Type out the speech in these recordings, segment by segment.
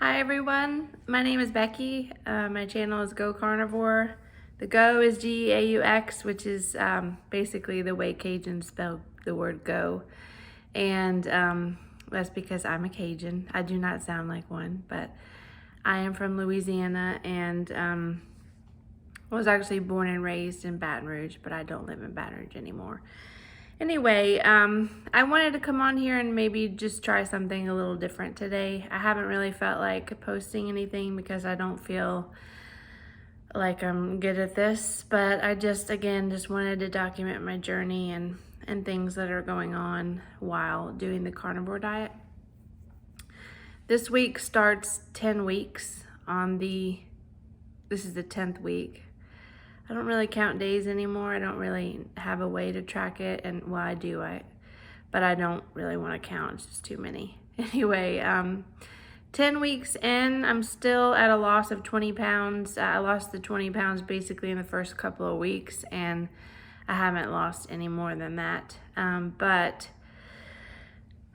Hi everyone, my name is Becky. My channel is Go Carnivore. The Go is G-A-U-X, which is basically the way Cajuns spell the word go. And that's because I'm a Cajun. I do not sound like one, but I am from Louisiana and was actually born and raised in Baton Rouge, but I don't live in Baton Rouge anymore. Anyway, I wanted to come on here and maybe just try something a little different today. I haven't really felt like posting anything because I don't feel like I'm good at this, but I just wanted to document my journey and things that are going on while doing the carnivore diet. This week starts 10 weeks this is the 10th week. I don't really count days anymore. I don't really have a way to track it, and well, I do, but I don't really want to count. It's just too many. Anyway, 10 weeks in, I'm still at a loss of 20 pounds. I lost the 20 pounds basically in the first couple of weeks, and I haven't lost any more than that. But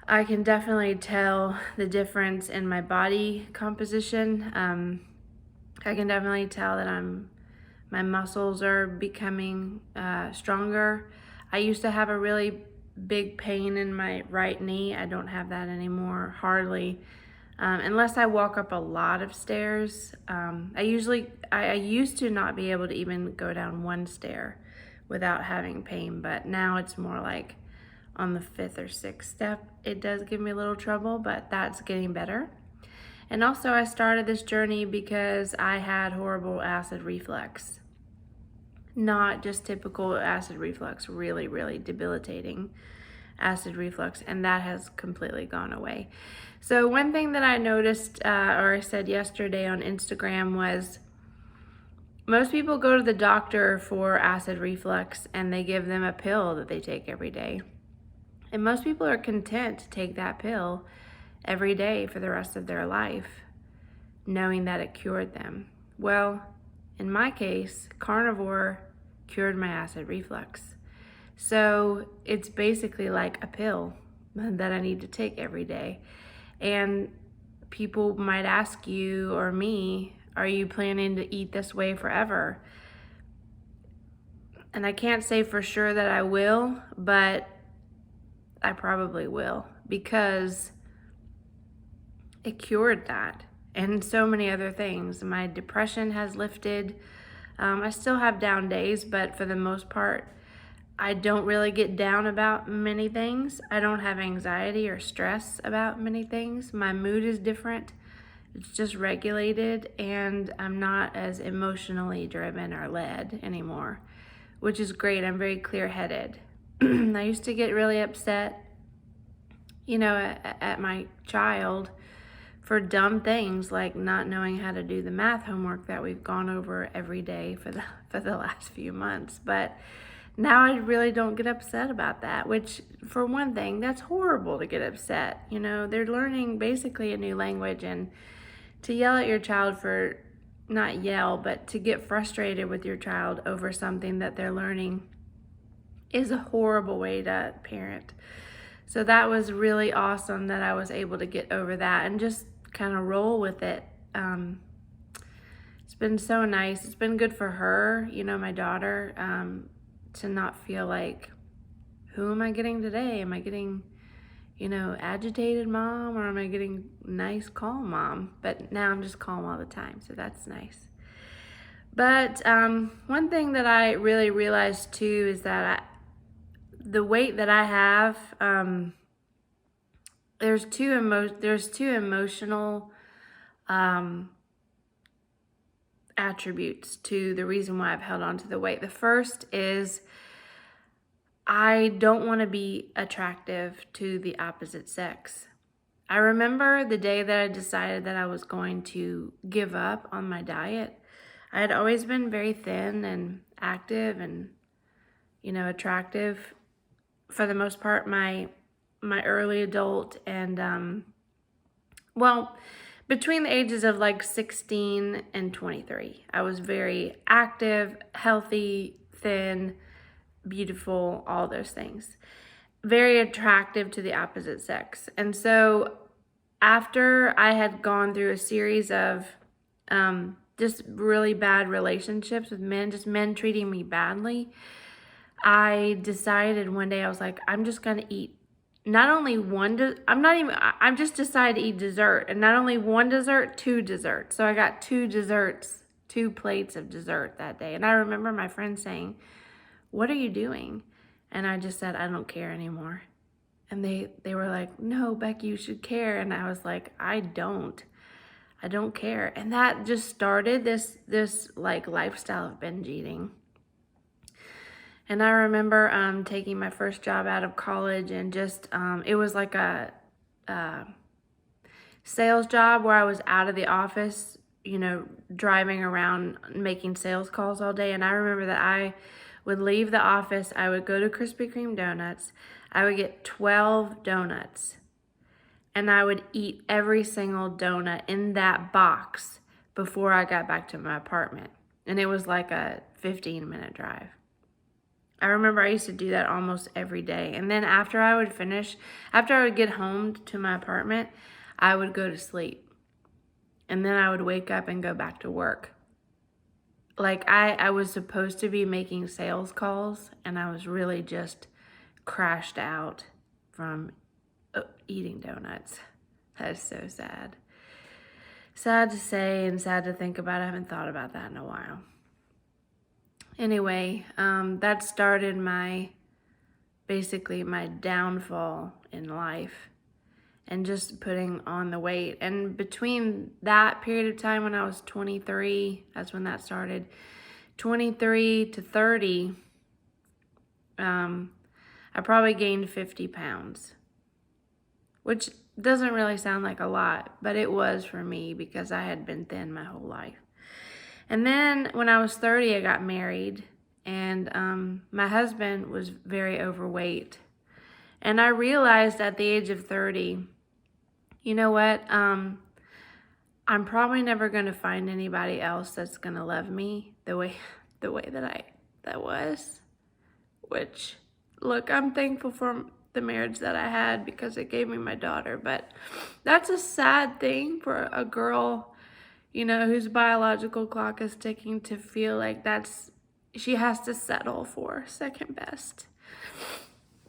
I can definitely tell the difference in my body composition. I can definitely tell that my muscles are becoming stronger. I used to have a really big pain in my right knee. I don't have that anymore, hardly. Unless I walk up a lot of stairs. I used to not be able to even go down one stair without having pain, but now it's more like on the 5th or 6th step. It does give me a little trouble, but that's getting better. And also I started this journey because I had horrible acid reflux. Not just typical acid reflux, really, really debilitating acid reflux, and that has completely gone away. So one thing that I noticed, or I said yesterday on Instagram, was most people go to the doctor for acid reflux and they give them a pill that they take every day. And most people are content to take that pill every day for the rest of their life, knowing that it cured them. Well, in my case, carnivore cured my acid reflux. So it's basically like a pill that I need to take every day. And people might ask you or me, are you planning to eat this way forever? And I can't say for sure that I will, but I probably will, because it cured that and so many other things. My depression has lifted. I still have down days, but for the most part, I don't really get down about many things. I don't have anxiety or stress about many things. My mood is different. It's just regulated, and I'm not as emotionally driven or led anymore, which is great. I'm very clear-headed. I used to get really upset, at my child for dumb things like not knowing how to do the math homework that we've gone over every day for the last few months. But now I really don't get upset about that, which, for one thing, that's horrible to get upset. They're learning basically a new language, and to yell at your child not yell, but to get frustrated with your child over something that they're learning is a horrible way to parent. So that was really awesome that I was able to get over that and just kind of roll with it. It's been so nice. It's been good for her, my daughter, to not feel like, who am I getting today? Am I getting, agitated mom, or am I getting nice, calm mom? But now I'm just calm all the time, so that's nice. But one thing that I really realized too is that the weight that I have, there's two emotional attributes to the reason why I've held on to the weight. The first is I don't want to be attractive to the opposite sex. I remember the day that I decided that I was going to give up on my diet. I had always been very thin and active and, attractive for the most part, my early adult and, between the ages of like 16 and 23, I was very active, healthy, thin, beautiful, all those things. Very attractive to the opposite sex. And so after I had gone through a series of just really bad relationships with men, just men treating me badly, I decided one day, I was like, I'm just going to eat not only I'm just decided to eat dessert, and not only one dessert, two desserts. So I got two desserts, 2 plates of dessert that day. And I remember my friend saying, "What are you doing?" And I just said, "I don't care anymore." And they were like, "No, Becky, you should care." And I was like, I don't care. And that just started this like lifestyle of binge eating. And I remember taking my first job out of college, and just it was like a sales job where I was out of the office, driving around making sales calls all day. And I remember that I would leave the office, I would go to Krispy Kreme donuts, I would get 12 donuts, and I would eat every single donut in that box before I got back to my apartment. And it was like a 15-minute drive. I remember I used to do that almost every day. And then after I would get home to my apartment, I would go to sleep. And then I would wake up and go back to work. Like I was supposed to be making sales calls, and I was really just crashed out from eating donuts. That is so sad. Sad to say and sad to think about. I haven't thought about that in a while. Anyway, that started basically my downfall in life, and just putting on the weight. And between that period of time when I was 23, that's when that started, 23 to 30, I probably gained 50 pounds, which doesn't really sound like a lot, but it was for me because I had been thin my whole life. And then when I was 30, I got married, and my husband was very overweight. And I realized at the age of 30, you know what? I'm probably never going to find anybody else that's going to love me the way that was. Which, look, I'm thankful for the marriage that I had because it gave me my daughter. But that's a sad thing for a girl, whose biological clock is ticking, to feel like she has to settle for second best.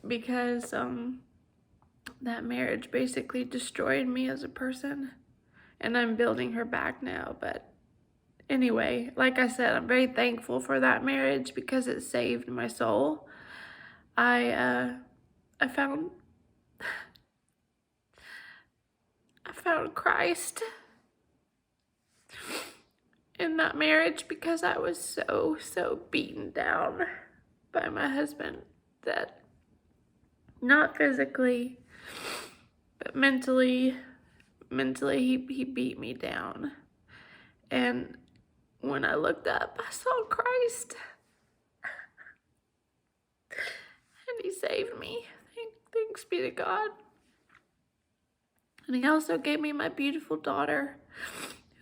Because that marriage basically destroyed me as a person, and I'm building her back now. But anyway, like I said, I'm very thankful for that marriage because it saved my soul. I found Christ in that marriage because I was so beaten down by my husband that not physically, but mentally he beat me down. And when I looked up, I saw Christ. And he saved me. Thanks be to God. And he also gave me my beautiful daughter,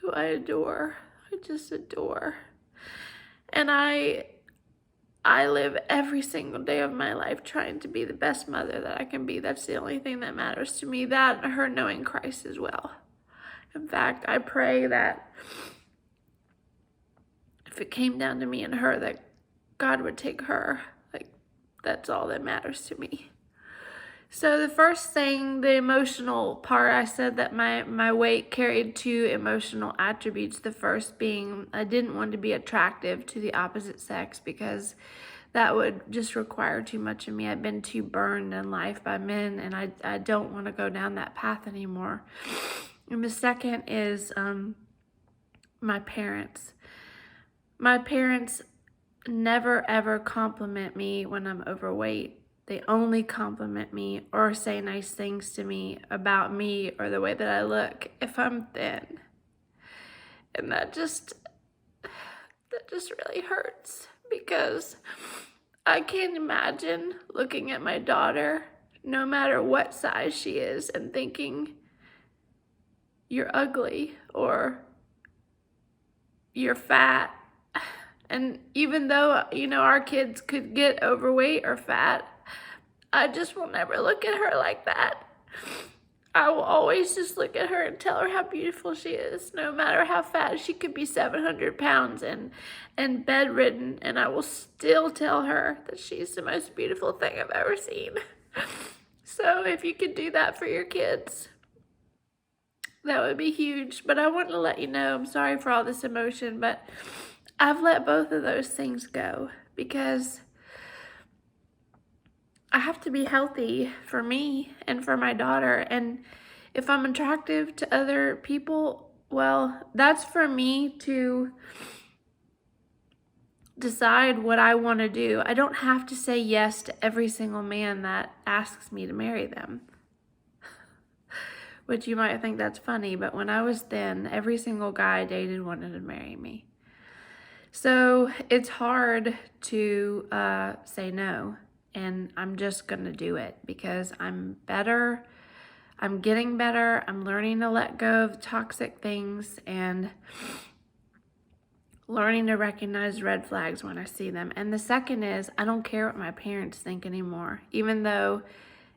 who I adore. I just adore. And I live every single day of my life trying to be the best mother that I can be. That's the only thing that matters to me. That and her knowing Christ as well. In fact, I pray that if it came down to me and her, that God would take her. Like, that's all that matters to me. So the first thing, the emotional part, I said that my weight carried 2 emotional attributes. The first being I didn't want to be attractive to the opposite sex because that would just require too much of me. I've been too burned in life by men, and I don't want to go down that path anymore. And the second is my parents. My parents never ever compliment me when I'm overweight. They only compliment me or say nice things to me about me or the way that I look if I'm thin. And that just really hurts because I can't imagine looking at my daughter, no matter what size she is, and thinking, you're ugly or you're fat. And even though, our kids could get overweight or fat, I just will never look at her like that. I will always just look at her and tell her how beautiful she is, no matter how fat. She could be 700 pounds and bedridden, and I will still tell her that she's the most beautiful thing I've ever seen. So if you could do that for your kids, that would be huge. But I want to let you know, I'm sorry for all this emotion, but I've let both of those things go because I have to be healthy for me and for my daughter. And if I'm attractive to other people, well, that's for me to decide what I want to do. I don't have to say yes to every single man that asks me to marry them. Which you might think that's funny, but when I was thin, every single guy I dated wanted to marry me. So it's hard to say no, and I'm just gonna do it because I'm better. I'm getting better. I'm learning to let go of toxic things and learning to recognize red flags when I see them. And the second is, I don't care what my parents think anymore, even though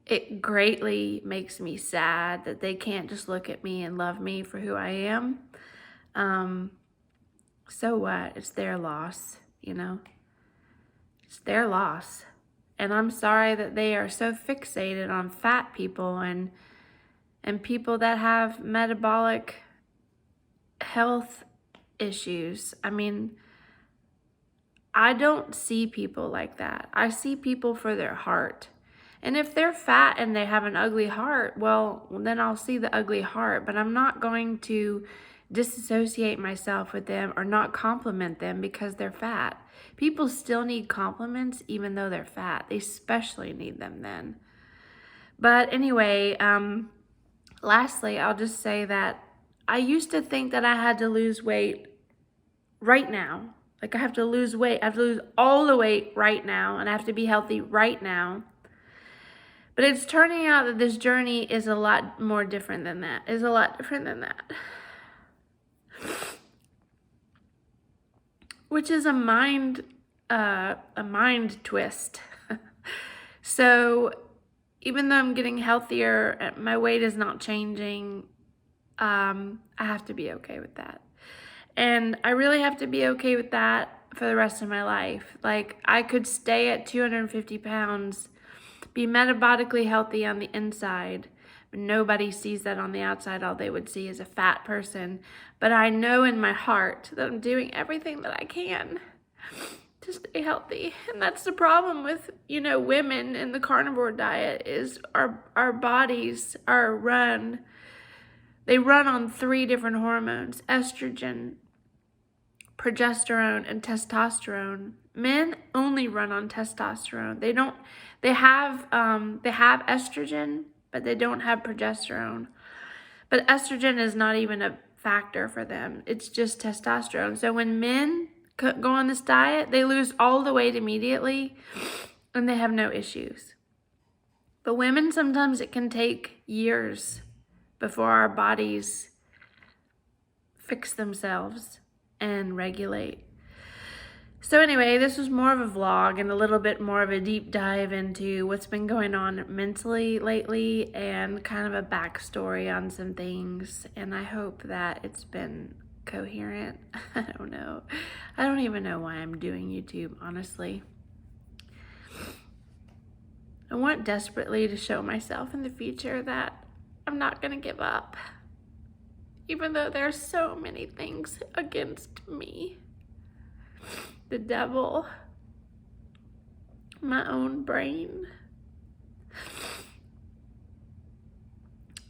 it greatly makes me sad that they can't just look at me and love me for who I am. So what? It's their loss, you know? It's their loss. And I'm sorry that they are so fixated on fat people and people that have metabolic health issues. I mean, I don't see people like that. I see people for their heart. And if they're fat and they have an ugly heart, well, then I'll see the ugly heart. But I'm not going to disassociate myself with them or not compliment them because they're fat. People still need compliments even though they're fat. They especially need them then. But anyway, lastly, I'll just say that I used to think that I had to lose weight right now. Like I have to lose weight. I have to lose all the weight right now, and I have to be healthy right now. But it's turning out that this journey is a lot more different than that. Is a lot different than that. Which is a mind twist. So even though I'm getting healthier, my weight is not changing. I have to be okay with that. And I really have to be okay with that for the rest of my life. Like I could stay at 250 pounds, be metabolically healthy on the inside, but nobody sees that on the outside. All they would see is a fat person. But I know in my heart that I'm doing everything that I can to stay healthy. And that's the problem with, women in the carnivore diet is our bodies they run on 3 different hormones: estrogen, progesterone, and testosterone. Men only run on testosterone. They have estrogen, but they don't have progesterone. But estrogen is not even a factor for them. It's just testosterone. So when men go on this diet, they lose all the weight immediately and they have no issues. But women, sometimes it can take years before our bodies fix themselves and regulate. So anyway, this was more of a vlog and a little bit more of a deep dive into what's been going on mentally lately and kind of a backstory on some things. And I hope that it's been coherent. I don't know. I don't even know why I'm doing YouTube, honestly. I want desperately to show myself in the future that I'm not going to give up, even though there's so many things against me. The devil, my own brain.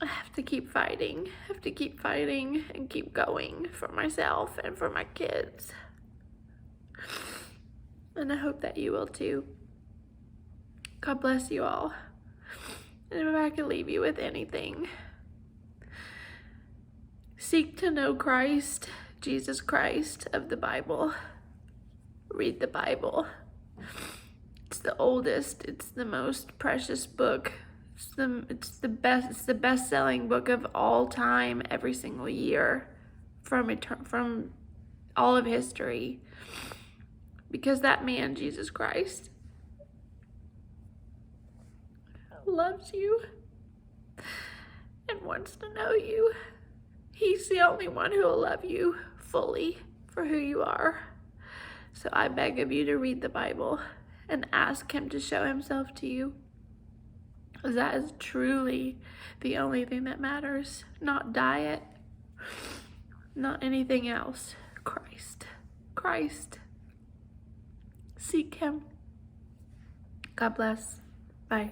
I have to keep fighting. I have to keep fighting and keep going for myself and for my kids. And I hope that you will too. God bless you all. And if I could leave you with anything, seek to know Christ, Jesus Christ of the Bible. Read the Bible. It's the oldest, it's the most precious book. It's the best-selling book of all time, every single year, from all of history. Because that man, Jesus Christ, loves you. and wants to know you. He's the only one who will love you fully for who you are. So I beg of you to read the Bible and ask him to show himself to you. Because that is truly the only thing that matters. Not diet, not anything else. Christ. Christ. Seek him. God bless. Bye.